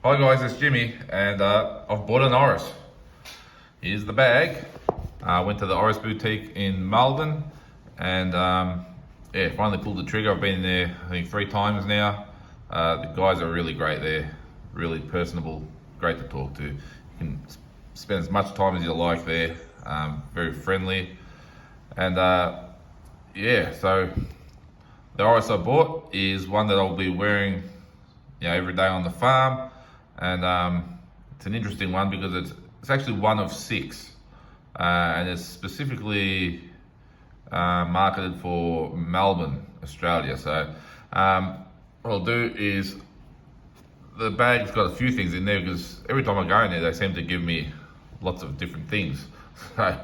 Hi guys, it's Jimmy, and I've bought an Oris. Here's the bag. I went to the Oris boutique in Melbourne, and yeah, finally pulled the trigger. I've been there, I think, 3 times now. The guys are really great there, really personable, great to talk to. You can spend as much time as you like there. Very friendly, and yeah. So the Oris I bought is one that I'll be wearing, every day on the farm. And it's an interesting one because it's actually one of 6, and it's specifically marketed for Melbourne, Australia. So what I'll do is, the bag's got a few things in there because every time I go in there they seem to give me lots of different things. So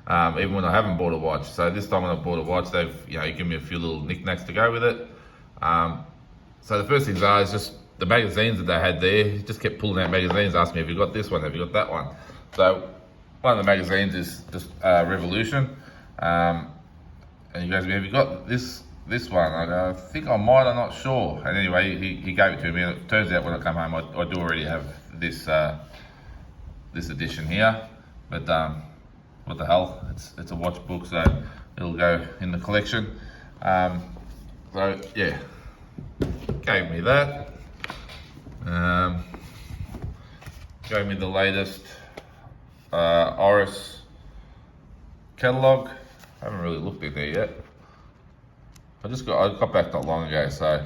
even when I haven't bought a watch, so this time when I bought a watch, they've given me a few little knickknacks to go with it. So the first things is just the magazines that they had there. He just kept pulling out magazines, asking me, have you got this one, have you got that one? So one of the magazines is just Revolution, and he goes to me, have you got this one? I go, I think I might, I'm not sure. And anyway, he gave it to me, and it turns out when I come home, I do already have this this edition here. But what the hell, it's a watch book, so it'll go in the collection. So yeah, gave me that. Gave me the latest Oris catalogue. I haven't really looked in there yet. I got back not long ago, so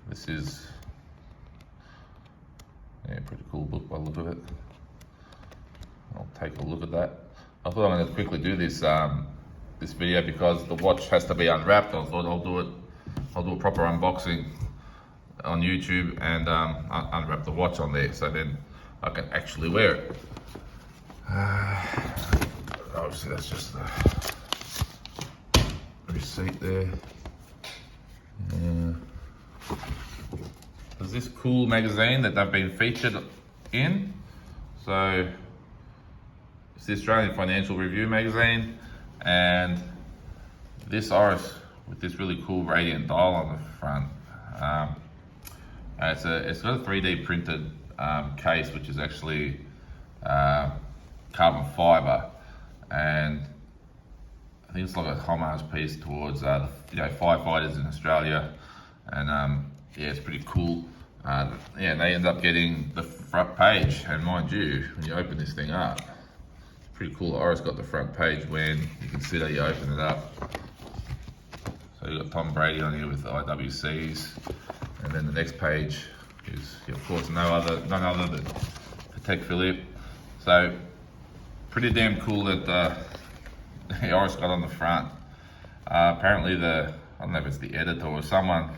this is pretty cool book by the look of it. I'll take a look at that. I thought I'm going to quickly do this this video because the watch has to be unwrapped. I thought I'll do a proper unboxing on YouTube and unwrap the watch on there, so then I can actually wear it. Obviously that's just the receipt there. Yeah. There's this cool magazine that they've been featured in. So it's the Australian Financial Review magazine, and this Oris with this really cool radiant dial on the front. It's got a 3D printed case, which is actually carbon fiber, and I think it's like a homage piece towards the firefighters in Australia, and yeah, it's pretty cool. Yeah, and they end up getting the front page, and mind you, when you open this thing up, it's pretty cool. Oris got the front page when you can see that you open it up. So you got Tom Brady on here with the IWCs. And then the next page is, of course, none other than Patek Philippe. So pretty damn cool that the Oris got on the front. Apparently I don't know if it's the editor or someone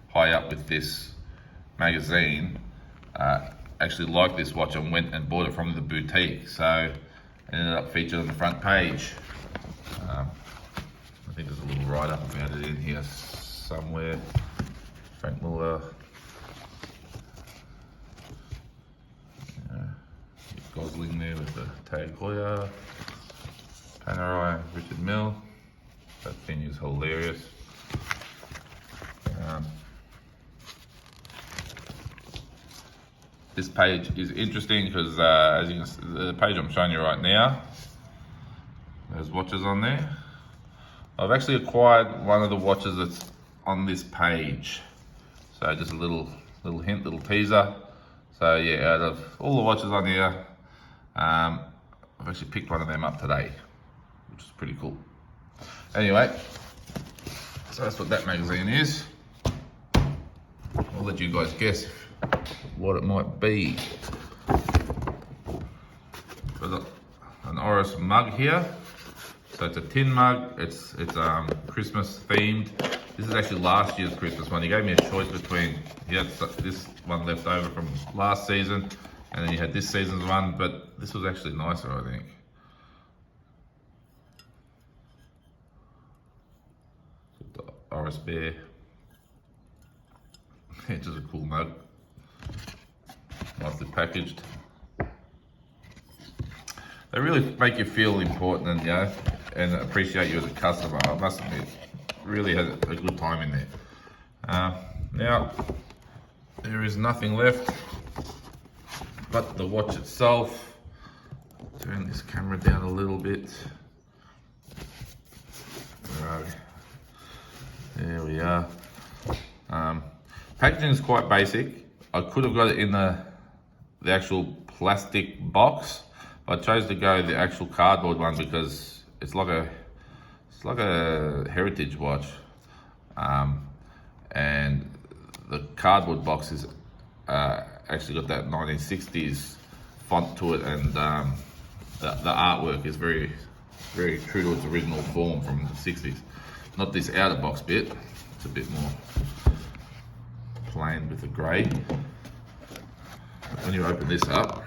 high up with this magazine actually liked this watch and went and bought it from the boutique. So it ended up featured on the front page. I think there's a little write-up about it in here somewhere. Frank Muller, Gosling there with the Tag Heuer, Panerai, Richard Mille. That thing is hilarious. This page is interesting because as you can see, the page I'm showing you right now, there's watches on there. I've actually acquired one of the watches that's on this page. So just a little hint, little teaser. So yeah, out of all the watches on here, I've actually picked one of them up today, which is pretty cool. Anyway, so that's what that magazine is. I'll let you guys guess what it might be. Got an Oris mug here. So it's a tin mug. It's Christmas themed. This is actually last year's Christmas one. He gave me a choice between, he had this one left over from last season, and then he had this season's one, but this was actually nicer, I think. The Oris Bear. It's just a cool mug. Nicely packaged. They really make you feel important and appreciate you as a customer. I must admit, really had a good time in there. Now, there is nothing left But the watch itself, turn this camera down a little bit. Where are we? There we are. Packaging is quite basic. I could have got it in the actual plastic box, but I chose to go the actual cardboard one because it's like a heritage watch, and the cardboard box is actually got that 1960s font to it, and the artwork is very true to its original form from the 60s. Not this outer box bit, it's a bit more plain with the grey. When you open this up,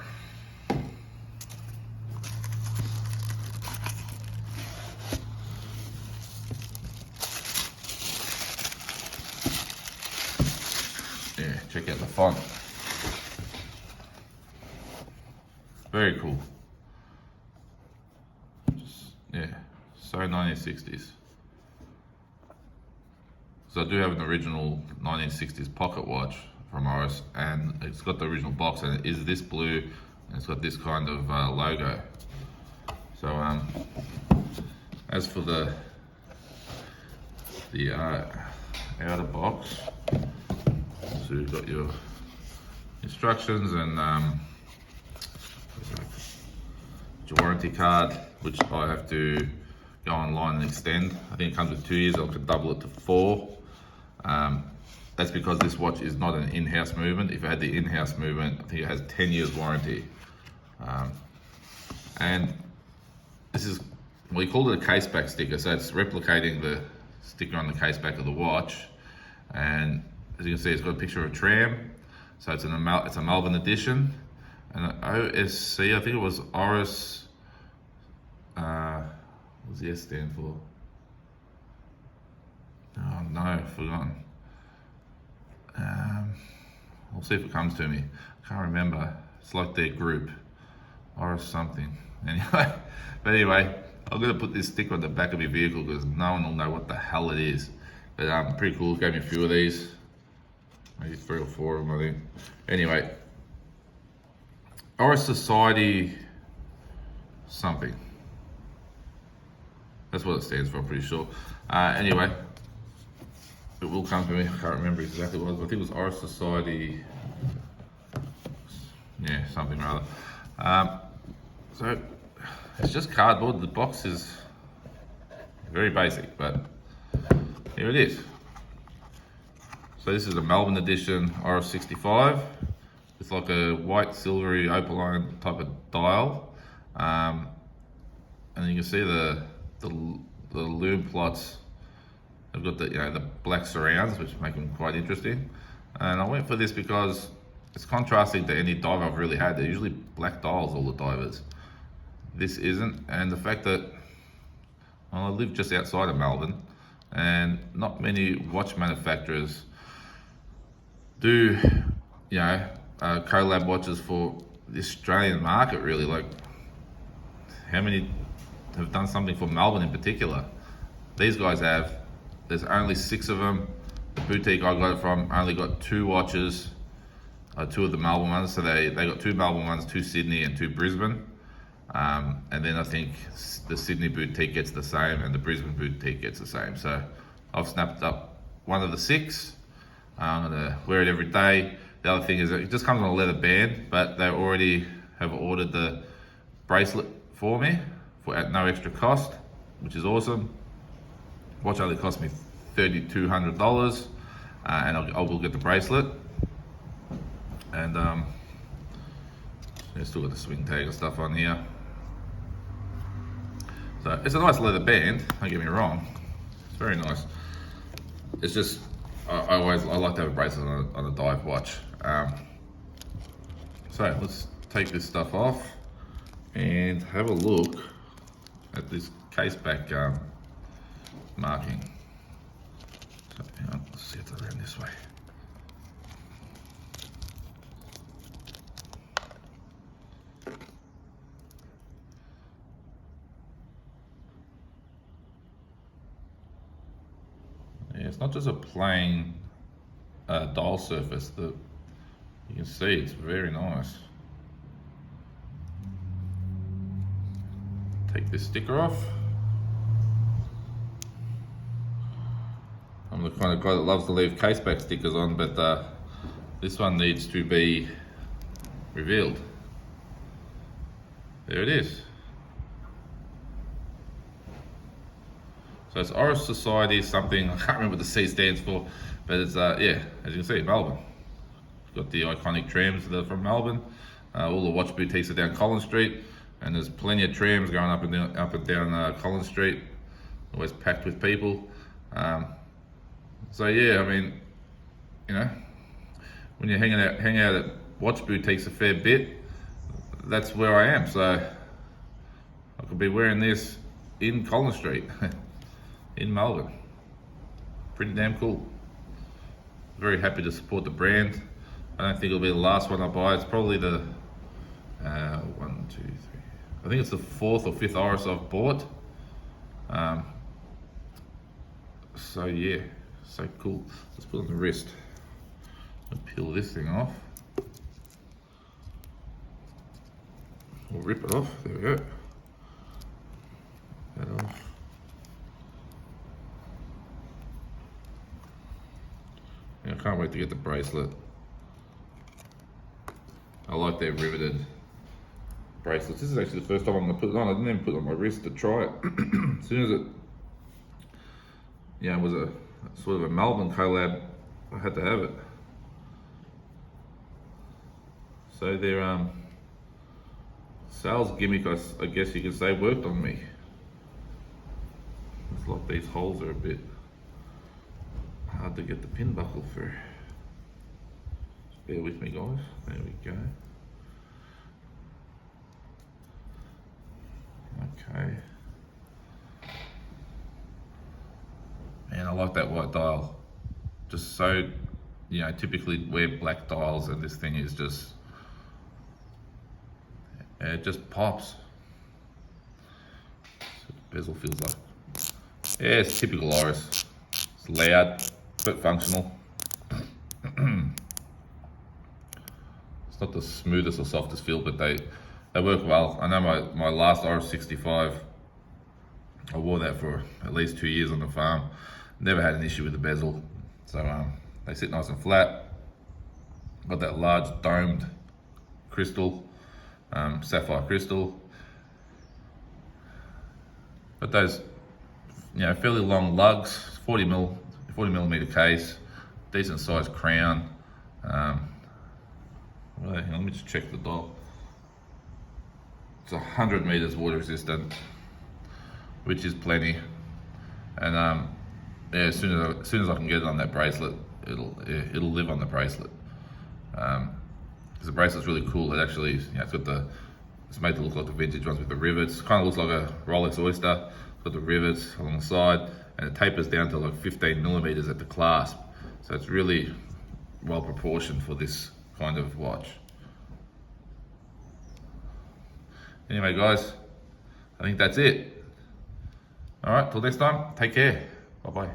yeah, check out the font. Very cool. Yeah, so 1960s. So I do have an original 1960s pocket watch from Oris, and it's got the original box, and it is this blue, and it's got this kind of logo. So as for the outer box, so you've got your instructions and your warranty card, which I have to go online and extend. I think it comes with 2 years. I could double it to 4. That's because this watch is not an in-house movement. If it had the in-house movement, I think it has 10 years warranty. And this is, we call it a case back sticker. So it's replicating the sticker on the case back of the watch. And as you can see, it's got a picture of a tram. So it's a Melbourne edition. And OSC, I think it was Oris, what does the S stand for? Oh no, I've forgotten. We'll see if it comes to me. I can't remember. It's like their group, Oris something. Anyway, but anyway, I'm gonna put this sticker on the back of your vehicle because no one will know what the hell it is. But pretty cool. Gave me a few of these, maybe 3 or 4 of them, I think. Anyway, Oris Society something. That's what it stands for, I'm pretty sure. Anyway, it will come to me. I can't remember exactly what it was. I think it was Oris Society. Yeah, something rather. So it's just cardboard. The box is very basic, but here it is. So this is a Melbourne edition Oris 65. It's like a white, silvery, opaline type of dial, and you can see the lume plots. They've got the black surrounds, which make them quite interesting. And I went for this because it's contrasting to any dive I've really had. They're usually black dials, all the divers. This isn't, and the fact that, well, I live just outside of Melbourne, and not many watch manufacturers do, collab watches for the Australian market, really. Like, how many have done something for Melbourne in particular? These guys have. There's only 6 of them. The boutique I got it from only got 2 watches, 2 of the Melbourne ones. So they got 2 Melbourne ones, 2 Sydney and 2 Brisbane. And then I think the Sydney boutique gets the same and the Brisbane boutique gets the same. So I've snapped up one of the 6. I'm gonna wear it every day. The other thing is it just comes on a leather band, but they already have ordered the bracelet for me at no extra cost, which is awesome. Watch only cost me $3,200, and I will get the bracelet. And it's still got the swing tag and stuff on here. So it's a nice leather band, don't get me wrong. It's very nice. It's just, I like to have a bracelet on a dive watch. So let's take this stuff off and have a look at this case back marking. So, hang on, let's see it around this way. Yeah, it's not just a plain dial surface. You can see it's very nice. Take this sticker off. I'm the kind of guy that loves to leave caseback stickers on, but this one needs to be revealed. There it is. So it's Oris Society something, I can't remember what the C stands for, but it's, yeah, as you can see, Melbourne. It's got the iconic trams that are from Melbourne. All the watch boutiques are down Collins Street, and there's plenty of trams going up and down Collins Street, always packed with people. So yeah, I mean, you know, when you're hanging out at watch boutiques a fair bit, that's where I am. So I could be wearing this in Collins Street, in Melbourne. Pretty damn cool. Very happy to support the brand. I don't think it'll be the last one I buy. It's probably the 1, 2, 3. I think it's the 4th or 5th Oris I've bought. So yeah, so cool. Let's put it on the wrist. I'll peel this thing off. We'll rip it off. There we go. That off. Yeah, I can't wait to get the bracelet. I like their riveted bracelets. This is actually the first time I'm gonna put it on. I didn't even put it on my wrist to try it. As soon as it, yeah, it was a sort of a Melbourne collab, I had to have it. So their sales gimmick, I guess you could say, worked on me. It's like these holes are a bit hard to get the pin buckle through. Just bear with me, guys. There we go. Okay. Man, I like that white dial. Just so, you know, typically wear black dials, and this thing is just, it just pops. So the bezel feels like, yeah, it's typical Oris. It's loud, but functional. It's not the smoothest or softest feel, but they work well. I know my last Oris 65, I wore that for at least 2 years on the farm. Never had an issue with the bezel. So they sit nice and flat. Got that large domed crystal, sapphire crystal. But those, you know, fairly long lugs, 40 millimeter case, decent sized crown. Well, hang on, let me just check the dial. It's 100 meters water resistant, which is plenty. And yeah, as soon as I can get it on that bracelet, it'll live on the bracelet. Because the bracelet's really cool. It actually, you know, it's made to look like the vintage ones with the rivets. Kind of looks like a Rolex Oyster. It's got the rivets along the side, and it tapers down to like 15 millimeters at the clasp. So it's really well proportioned for this kind of watch. Anyway, guys, I think that's it. All right, till next time, take care. Bye-bye.